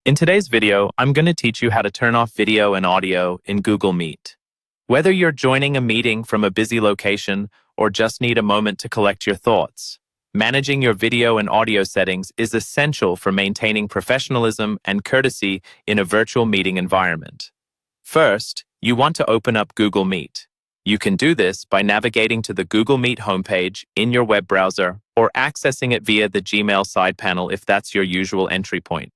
In today's video, I'm going to teach you how to turn off video and audio in Google Meet. Whether you're joining a meeting from a busy location or just need a moment to collect your thoughts, managing your video and audio settings is essential for maintaining professionalism and courtesy in a virtual meeting environment. First, you want to open up Google Meet. You can do this by navigating to the Google Meet homepage in your web browser or accessing it via the Gmail side panel if that's your usual entry point.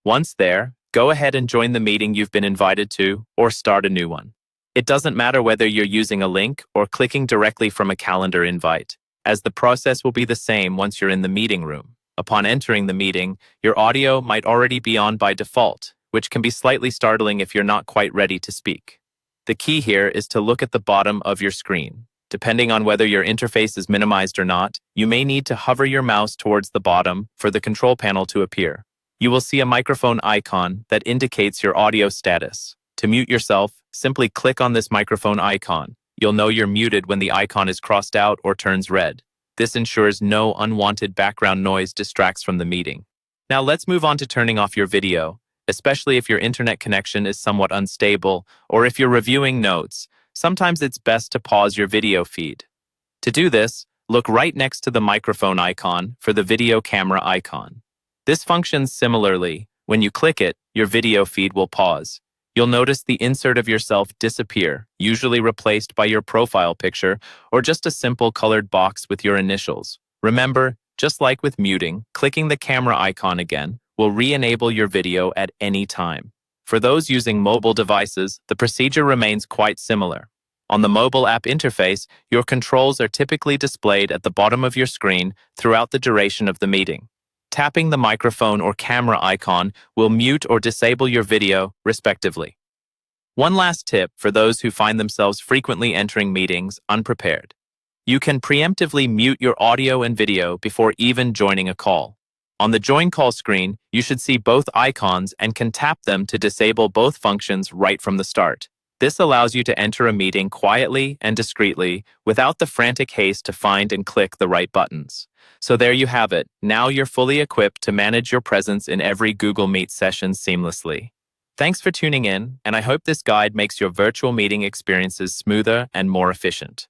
Once there, go ahead and join the meeting you've been invited to or start a new one. It doesn't matter whether you're using a link or clicking directly from a calendar invite, as the process will be the same once you're in the meeting room. Upon entering the meeting, your audio might already be on by default, which can be slightly startling if you're not quite ready to speak. The key here is to look at the bottom of your screen. Depending on whether your interface is minimized or not, you may need to hover your mouse towards the bottom for the control panel to appear. You will see a microphone icon that indicates your audio status. To mute yourself, simply click on this microphone icon. You'll know you're muted when the icon is crossed out or turns red. This ensures no unwanted background noise distracts from the meeting. Now let's move on to turning off your video, especially if your internet connection is somewhat unstable or if you're reviewing notes. Sometimes it's best to pause your video feed. To do this, look right next to the microphone icon for the video camera icon. This functions similarly. When you click it, your video feed will pause. You'll notice the insert of yourself disappear, usually replaced by your profile picture or just a simple colored box with your initials. Remember, just like with muting, clicking the camera icon again will re-enable your video at any time. For those using mobile devices, the procedure remains quite similar. On the mobile app interface, your controls are typically displayed at the bottom of your screen throughout the duration of the meeting. Tapping the microphone or camera icon will mute or disable your video, respectively. One last tip for those who find themselves frequently entering meetings unprepared. You can preemptively mute your audio and video before even joining a call. On the Join Call screen, you should see both icons and can tap them to disable both functions right from the start. This allows you to enter a meeting quietly and discreetly without the frantic haste to find and click the right buttons. So there you have it. Now you're fully equipped to manage your presence in every Google Meet session seamlessly. Thanks for tuning in, and I hope this guide makes your virtual meeting experiences smoother and more efficient.